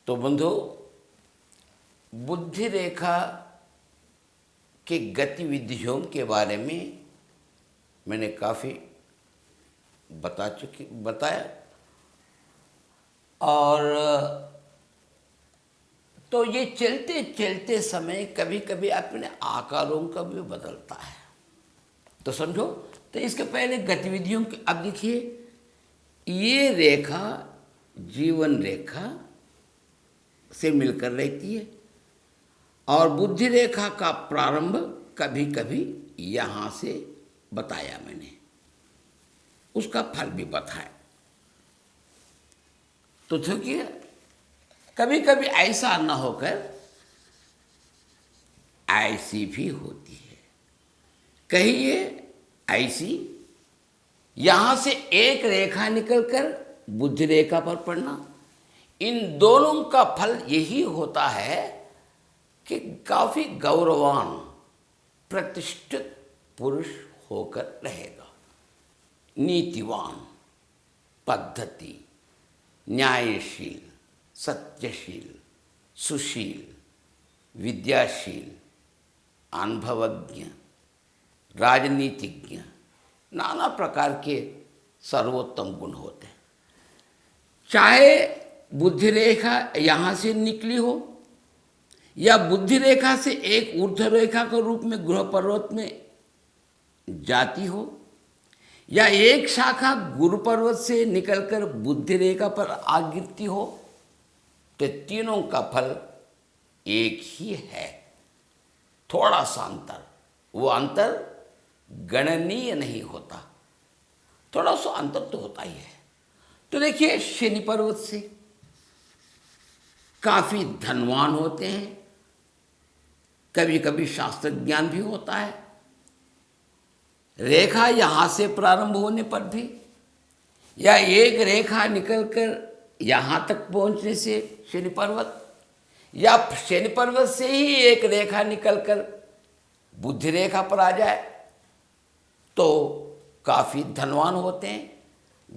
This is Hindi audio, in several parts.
तो बंधु, बुद्धि रेखा के गतिविधियों के बारे में मैंने काफ़ी बताया। और तो ये चलते चलते समय कभी कभी अपने आकारों का भी बदलता है। तो समझो, तो इसके पहले गतिविधियों की, अब देखिए, ये रेखा जीवन रेखा से मिलकर रहती है और बुद्धि रेखा का प्रारंभ कभी कभी यहाँ से बताया मैंने, उसका फल भी बताया। तो देखिए, कभी कभी ऐसा न होकर ऐसी भी होती है। कहिए ऐसी, यहां से एक रेखा निकलकर बुद्धि रेखा पर पड़ना, इन दोनों का फल यही होता है कि काफी गौरवान प्रतिष्ठित पुरुष होकर रहेगा, नीतिवान, पद्धति, न्यायशील, सत्यशील, सुशील, विद्याशील, अनुभवज्ञ, राजनीतिज्ञ, नाना प्रकार के सर्वोत्तम गुण होते हैं। चाहे बुद्धि रेखा यहाँ से निकली हो या बुद्धि रेखा से एक ऊर्ध्व रेखा के रूप में ग्रह पर्वत में जाती हो, या एक शाखा गुरु पर्वत से निकलकर बुद्धि रेखा पर आ गिरती हो, तो तीनों का फल एक ही है। थोड़ा सा अंतर, वो अंतर गणनीय नहीं होता, थोड़ा सा अंतर तो होता ही है। तो देखिए, शनि पर्वत से काफी धनवान होते हैं, कभी कभी शास्त्र ज्ञान भी होता है। रेखा यहां से प्रारंभ होने पर भी, या एक रेखा निकलकर यहां तक पहुंचने से शनि पर्वत, या शनि पर्वत से ही एक रेखा निकलकर बुद्धि रेखा पर आ जाए, तो काफी धनवान होते हैं,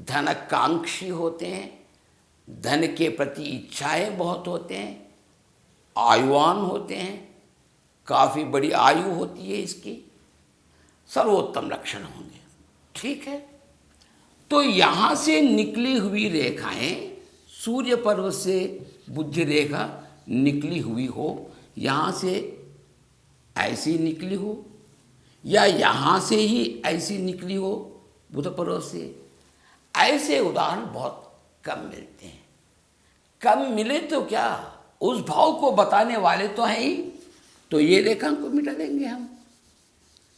धनकांक्षी होते हैं, धन के प्रति इच्छाएं बहुत होते हैं, आयुवान होते हैं, काफी बड़ी आयु होती है इसकी, सर्वोत्तम लक्षण होंगे। ठीक है, तो यहां से निकली हुई रेखाएं, सूर्य पर्वत से बुद्धि रेखा निकली हुई हो, यहां से ऐसी निकली हो, या यहां से ही ऐसी निकली हो बुध पर्वत से, ऐसे उदाहरण बहुत कम मिलते हैं। कम मिले तो क्या, उस भाव को बताने वाले तो हैं ही, तो ये रेखा को मिटा देंगे हम।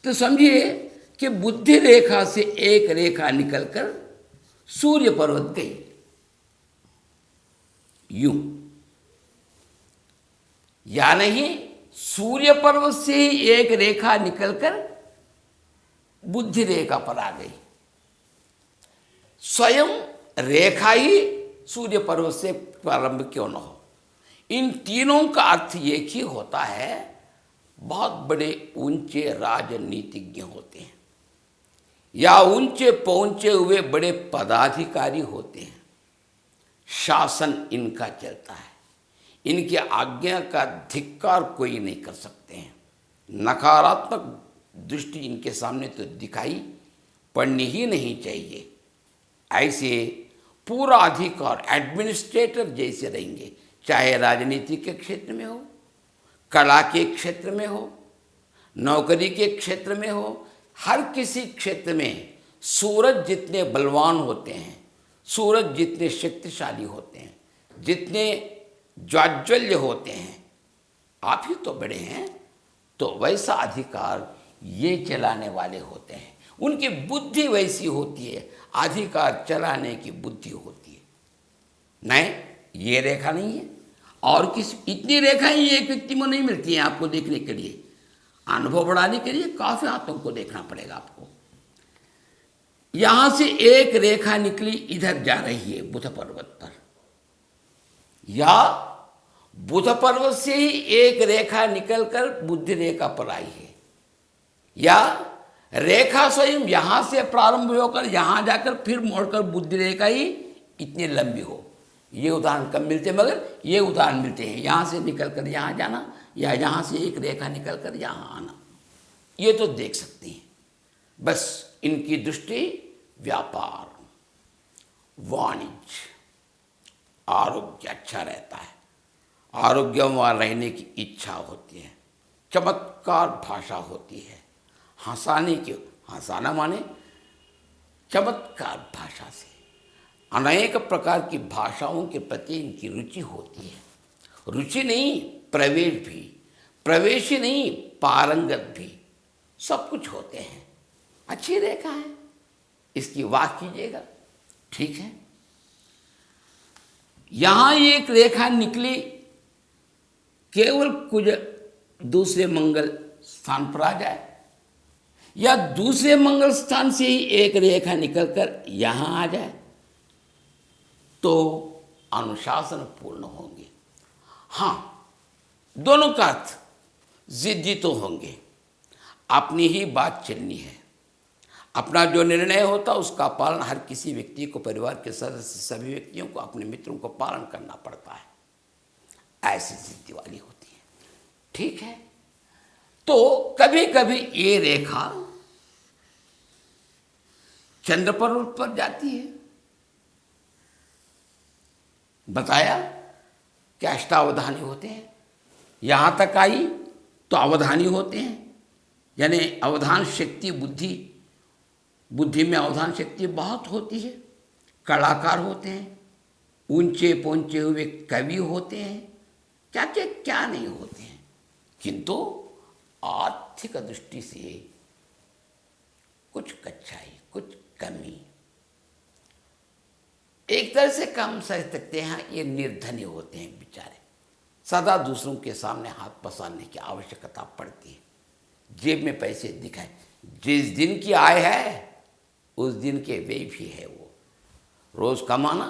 तो समझिए कि बुद्धि रेखा से एक रेखा निकलकर सूर्य पर्वत गई, यूं, या नहीं, सूर्य पर्वत से ही एक रेखा निकलकर बुद्धि रेखा पर आ गई। स्वयं रेखा ही सूर्य पर्वत से प्रारंभ क्यों न हो, इन तीनों का अर्थ एक ही होता है, बहुत बड़े ऊंचे राजनीतिज्ञ होते हैं, या ऊंचे पहुंचे हुए बड़े पदाधिकारी होते हैं। शासन इनका चलता है, इनकी आज्ञा का धिक्कार कोई नहीं कर सकते हैं। नकारात्मक दृष्टि इनके सामने तो दिखाई पड़नी ही नहीं चाहिए। ऐसे पूरा अधिकार एडमिनिस्ट्रेटर जैसे रहेंगे, चाहे राजनीति के क्षेत्र में हो, कला के क्षेत्र में हो, नौकरी के क्षेत्र में हो, हर किसी क्षेत्र में सूरज जितने बलवान होते हैं, सूरज जितने शक्तिशाली होते हैं, जितने ज्वाज्वल्य होते हैं, आप ही तो बड़े हैं, तो वैसा अधिकार ये चलाने वाले होते हैं। उनकी बुद्धि वैसी होती है, अधिकार चलाने की बुद्धि होती है। नहीं, ये रेखा नहीं है, और किस इतनी रेखाएं एक व्यक्ति में नहीं मिलती हैं आपको देखने के लिए। अनुभव बढ़ाने के लिए काफी हाथों को देखना पड़ेगा आपको। यहां से एक रेखा निकली, इधर जा रही है बुध पर्वत पर, या बुध पर्वत से ही एक रेखा निकलकर बुद्धि रेखा पर आई है, या रेखा स्वयं यहां से प्रारंभ होकर यहां जाकर फिर मोड़कर बुद्धि रेखा ही इतनी लंबी हो, ये उदाहरण कम मिलते हैं, मगर ये उदाहरण मिलते हैं। यहाँ से निकल कर यहाँ जाना या यहाँ से एक रेखा निकल कर यहाँ आना, ये तो देख सकते हैं। बस इनकी दृष्टि व्यापार, वाणिज्य, आरोग्य अच्छा रहता है, आरोग्यवान रहने की इच्छा होती है, चमत्कार भाषा होती है, हंसाने की, हंसाना माने चमत्कार भाषा से, अनेक प्रकार की भाषाओं के प्रति इनकी रुचि होती है। रुचि नहीं, प्रवेश भी, प्रवेश ही नहीं, पारंगत भी, सब कुछ होते हैं। अच्छी रेखा है, इसकी वाह कीजिएगा। ठीक है, यहां एक रेखा निकली, केवल कुछ दूसरे मंगल स्थान पर आ जाए, या दूसरे मंगल स्थान से ही एक रेखा निकलकर यहां आ जाए, तो अनुशासन पूर्ण होंगे। हाँ, दोनों का अर्थ जिद्दी तो होंगे, अपनी ही बात चलनी है, अपना जो निर्णय होता उसका पालन हर किसी व्यक्ति को, परिवार के सदस्य सभी व्यक्तियों को, अपने मित्रों को पालन करना पड़ता है, ऐसी जिद्दी वाली होती है। ठीक है, तो कभी कभी ये रेखा चंद्र पर जाती है, बताया कि अष्टावधानी होते हैं, यहां तक आई तो अवधानी होते हैं, यानी अवधान शक्ति, बुद्धि में अवधान शक्ति बहुत होती है, कलाकार होते हैं, ऊंचे पहुंचे हुए कवि होते हैं, क्या क्या क्या नहीं होते हैं, किंतु आर्थिक दृष्टि से कुछ कच्चाई, कुछ कमी, एक तरह से कम समझ सकते हैं। ये निर्धनी होते हैं बेचारे, सदा दूसरों के सामने हाथ पसारने की आवश्यकता पड़ती है, जेब में पैसे दिखाए, जिस दिन की आय है उस दिन के वे भी है, वो रोज़ कमाना,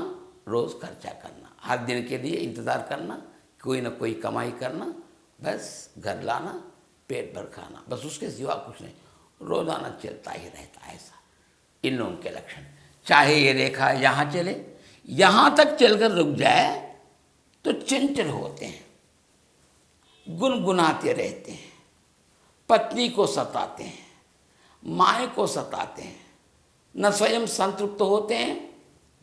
रोज़ खर्चा करना, हर दिन के लिए इंतज़ार करना, कोई ना कोई कमाई करना, बस घर लाना, पेट भर खाना, बस उसके सिवा कुछ नहीं, रोज़ाना चलता ही रहता है। ऐसा इन लोगों के लक्षण। चाहे ये रेखा यहाँ चले, यहाँ तक चलकर रुक जाए तो चंचल होते हैं, गुनगुनाते रहते हैं, पत्नी को सताते हैं, माए को सताते हैं, न स्वयं संतृप्त होते हैं,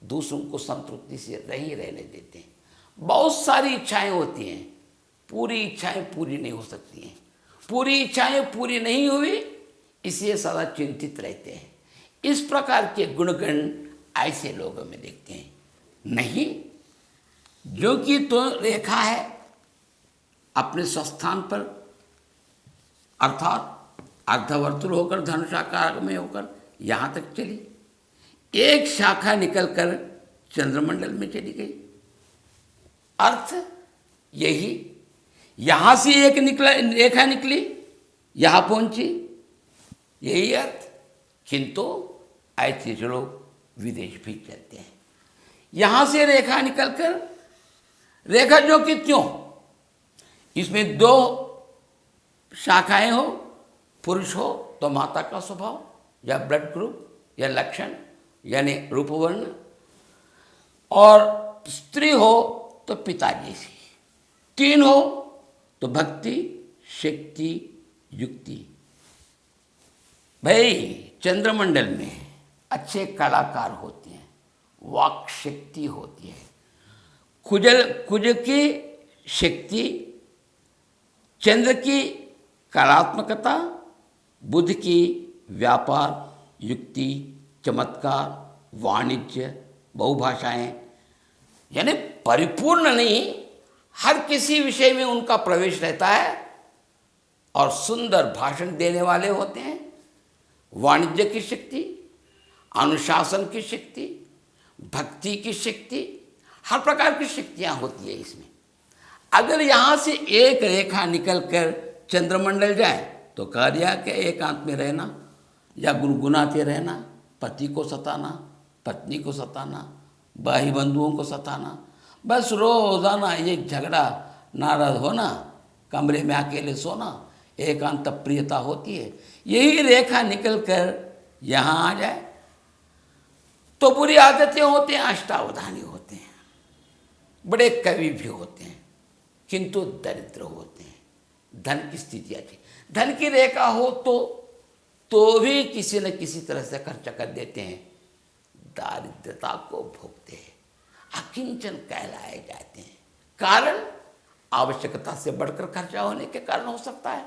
दूसरों को संतृप्ति से नहीं रहने देते हैं। बहुत सारी इच्छाएं होती हैं, पूरी इच्छाएं पूरी नहीं हो सकती हैं, पूरी इच्छाएं पूरी नहीं हुई इसलिए सदा चिंतित रहते हैं। इस प्रकार के गुणगण ऐसे लोगों में देखते हैं। नहीं, जो कि तो रेखा है अपने स्वस्थान पर, अर्थात अर्धवर्तुल होकर धनुषाकार में होकर यहाँ तक चली, एक शाखा निकलकर चंद्रमंडल में चली गई। अर्थ यही, यहाँ से एक रेखा निकली, यहाँ पहुंची, यही अर्थ। किंतु ऐसे लोग विदेश भी चलते हैं, यहाँ से रेखा निकलकर, रेखा जो कि क्यों, इसमें दो शाखाएं हो, पुरुष हो तो माता का स्वभाव या ब्लड ग्रुप या लक्षण यानी रूपवर्ण, और स्त्री हो तो पिताजी से, तीन हो तो भक्ति, शक्ति, युक्ति। भाई चंद्रमंडल में अच्छे कलाकार होते हैं, वाक शक्ति होती है, कुज की शक्ति, चंद्र की कलात्मकता, बुध की व्यापार, युक्ति, चमत्कार, वाणिज्य, बहुभाषाएं, यानी परिपूर्ण नहीं, हर किसी विषय में उनका प्रवेश रहता है और सुंदर भाषण देने वाले होते हैं। वाणिज्य की शक्ति, अनुशासन की शक्ति, भक्ति की शक्ति, हर प्रकार की शक्तियां होती है इसमें। अगर यहाँ से एक रेखा निकलकर चंद्रमंडल जाए तो कार्य के एकांत में रहना या गुनगुनाते रहना, पति को सताना, पत्नी को सताना, भाई बंधुओं को सताना, बस रोजाना एक झगड़ा, नाराज होना, कमरे में अकेले सोना, एकांत प्रियता होती है। यही रेखा निकलकर यहाँ आ जाए तो बुरी आदतें होते हैं, अष्टावधानी होते हैं। बड़े कवि भी होते हैं, किंतु दरिद्र होते हैं। धन की स्थिति अच्छी, धन की रेखा हो तो भी किसी न किसी तरह से खर्चा कर देते हैं, दारिद्रता को भोगते हैं, अकिंचन कहलाए जाते हैं। कारण आवश्यकता से बढ़कर खर्चा होने के कारण हो सकता है।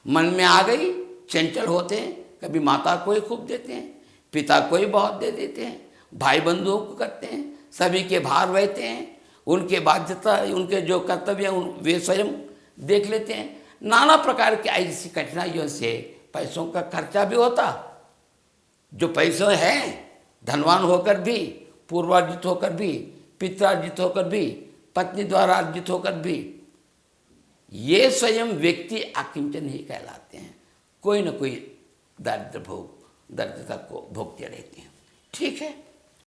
मन में आ गई, चंचल होते हैं, कभी माता को ही खूब देते हैं, पिता को ही बहुत दे देते हैं, भाई बंधुओं को करते हैं, सभी के भार रहते हैं, उनके बाध्यता, उनके जो कर्तव्य वे स्वयं देख लेते हैं। नाना प्रकार की ऐसी कठिनाइयों से पैसों का खर्चा भी होता। जो पैसे हैं, धनवान होकर भी, पूर्वार्जित होकर भी, पित्रार्जित होकर भी, पत्नी द्वारा अर्जित होकर भी, ये स्वयं व्यक्ति अकिंचन ही कहलाते हैं। कोई न कोई दारिद्र्य भोग, दरिद्रता को भोगते रहते हैं। ठीक है।